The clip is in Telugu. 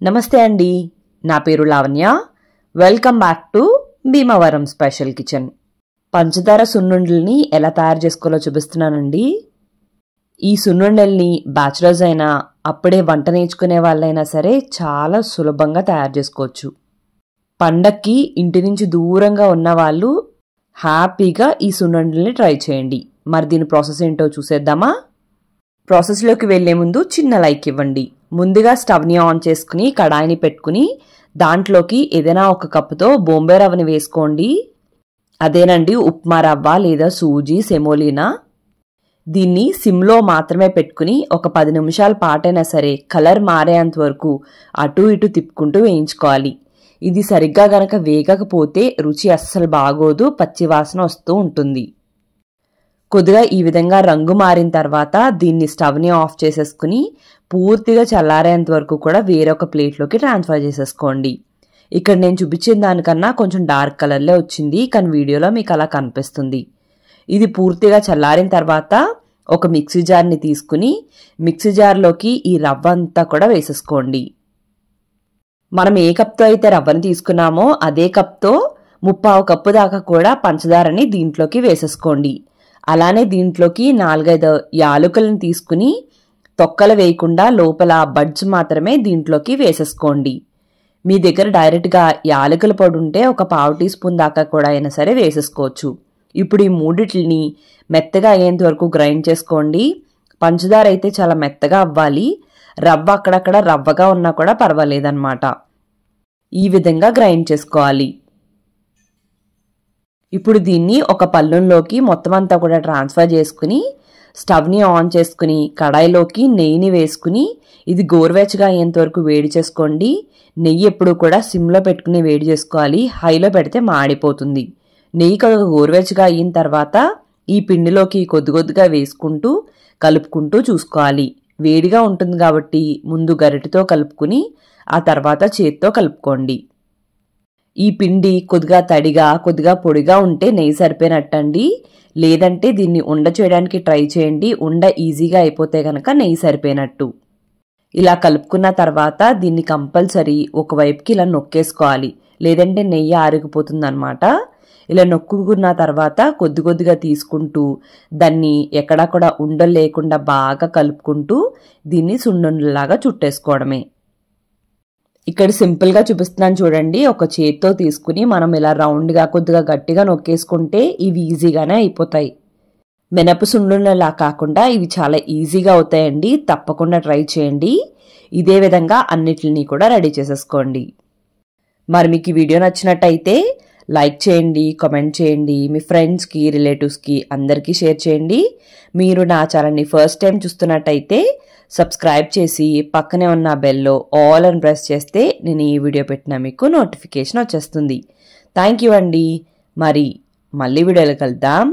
నమస్తే అండి, నా పేరు Lavanya. Welcome back to Bhimavaram special kitchen. పంచదార సున్నుండల్ని ఎలా తయారు చేసుకోవాలో చూపిస్తున్నానండి. ఈ సున్నుండల్ని బ్యాచులర్స్ అయినా అప్పుడే వంట నేర్చుకునే వాళ్ళైనా సరే చాలా సులభంగా తయారు చేసుకోవచ్చు. పండక్కి ఇంటి నుంచి దూరంగా ఉన్న వాళ్ళు హ్యాపీగా ఈ సున్నుండల్ని ట్రై చేయండి. మరి దీని ప్రాసెస్ ఏంటో చూసేద్దామా? ప్రాసెస్లోకి వెళ్లే ముందు చిన్న లైక్ ఇవ్వండి. ముందుగా స్టవ్ని ఆన్ చేసుకుని కడాయిని పెట్టుకుని దాంట్లోకి ఏదైనా ఒక కప్పుతో బొంబాయి రవ్వని వేసుకోండి. అదేనండి ఉప్మా రవ్వ లేదా సూజీ సెమోలినా. దీన్ని సిమ్లో మాత్రమే పెట్టుకుని ఒక 10 నిమిషాల పాటైనా సరే కలర్ మారేంత వరకు అటు ఇటు తిప్పుకుంటూ వేయించుకోవాలి. ఇది సరిగ్గా గనక వేగకపోతే రుచి అస్సలు బాగోదు, పచ్చి వాసన వస్తూ ఉంటుంది. కొద్దిగా ఈ విధంగా రంగు మారిన తర్వాత దీన్ని స్టవ్ని ఆఫ్ చేసేసుకుని పూర్తిగా చల్లారేంత వరకు కూడా వేరొక ప్లేట్లోకి ట్రాన్స్ఫర్ చేసేసుకోండి. ఇక్కడ నేను చూపించిన దానికన్నా కొంచెం డార్క్ కలర్లే వచ్చింది, కానీ వీడియోలో మీకు అలా కనిపిస్తుంది. ఇది పూర్తిగా చల్లారిన తర్వాత ఒక మిక్సీ జార్ని తీసుకుని మిక్సీ జార్లోకి ఈ రవ్వ అంతా కూడా వేసేసుకోండి. మనం ఏ కప్తో అయితే రవ్వని తీసుకున్నామో అదే కప్తో 3/4 కప్పు దాకా కూడా పంచదారని దీంట్లోకి వేసేసుకోండి. అలానే దీంట్లోకి 4-5 యాలకులను తీసుకుని తొక్కలు వేయకుండా లోపల బడ్స్ మాత్రమే దీంట్లోకి వేసేసుకోండి. మీ దగ్గర డైరెక్ట్గా యాలకుల పొడి ఉంటే ఒక 1/2 టీ స్పూన్ దాకా కూడా అయినా సరే వేసేసుకోవచ్చు. ఇప్పుడు ఈ మూడిటిని మెత్తగా అయ్యేంత వరకు గ్రైండ్ చేసుకోండి. పంచదార అయితే చాలా మెత్తగా అవ్వాలి, రవ్వ అక్కడక్కడ రవ్వగా ఉన్నా కూడా పర్వాలేదన్నమాట. ఈ విధంగా గ్రైండ్ చేసుకోవాలి. ఇప్పుడు దీన్ని ఒక పళ్ళెంలోకి మొత్తం అంతా కూడా ట్రాన్స్ఫర్ చేసుకుని స్టవ్ని ఆన్ చేసుకుని కడాయిలోకి నెయ్యిని వేసుకుని ఇది గోరువెచ్చగా అయ్యేంత వరకు వేడి చేసుకోండి. నెయ్యి ఎప్పుడు కూడా సిమ్లో పెట్టుకుని వేడి చేసుకోవాలి, హైలో పెడితే మాడిపోతుంది. నెయ్యి కొద్దిగా గోరువెచ్చగా అయిన తర్వాత ఈ పిండిలోకి కొద్దిగా వేసుకుంటూ కలుపుకుంటూ చూసుకోవాలి. వేడిగా ఉంటుంది కాబట్టి ముందు గరిటెతో కలుపుకుని ఆ తర్వాత చేత్తో కలుపుకోండి. ఈ పిండి కొద్దిగా తడిగా కొద్దిగా పొడిగా ఉంటే నెయ్యి సరిపోయినట్టండి. లేదంటే దీన్ని ఉండ చేయడానికి ట్రై చేయండి, ఉండ ఈజీగా అయిపోతే కనుక నెయ్యి సరిపోయినట్టు. ఇలా కలుపుకున్న తర్వాత దీన్ని కంపల్సరీ ఒకవైపుకి ఇలా నొక్కేసుకోవాలి, లేదంటే నెయ్యి ఆరిగిపోతుంది అనమాట. ఇలా నొక్కుకున్న తర్వాత కొద్దిగా తీసుకుంటూ దాన్ని ఎక్కడా కూడా ఉండలు లేకుండా బాగా కలుపుకుంటూ దీన్ని సున్నుండలాగా చుట్టేసుకోవడమే. ఇక్కడ సింపుల్గా చూపిస్తున్నాను చూడండి. ఒక చేత్తో తీసుకుని మనం ఇలా రౌండ్గా కొద్దిగా గట్టిగా నొక్కేసుకుంటే ఇవి ఈజీగానే అయిపోతాయి. మినప సున్నుండలా కాకుండా ఇవి చాలా ఈజీగా అవుతాయండి, తప్పకుండా ట్రై చేయండి. ఇదే విధంగా అన్నిటిని కూడా రెడీ చేసేసుకోండి. మరి మీకు ఈ వీడియో నచ్చినట్టయితే లైక్ చేయండి, కామెంట్ చేయండి, మీ ఫ్రెండ్స్కి రిలేటివ్స్కి అందరికీ షేర్ చేయండి. మీరు నా ఛానల్ని ఫస్ట్ టైం చూస్తున్నట్టయితే సబ్స్క్రైబ్ చేసి పక్కనే ఉన్న బెల్లో ఆల్ అని ప్రెస్ చేస్తే నేను ఈ వీడియో పెట్టినా మీకు నోటిఫికేషన్ వచ్చేస్తుంది. థ్యాంక్ యూ అండి. మరి మళ్ళీ వీడియోలో కలుద్దాం.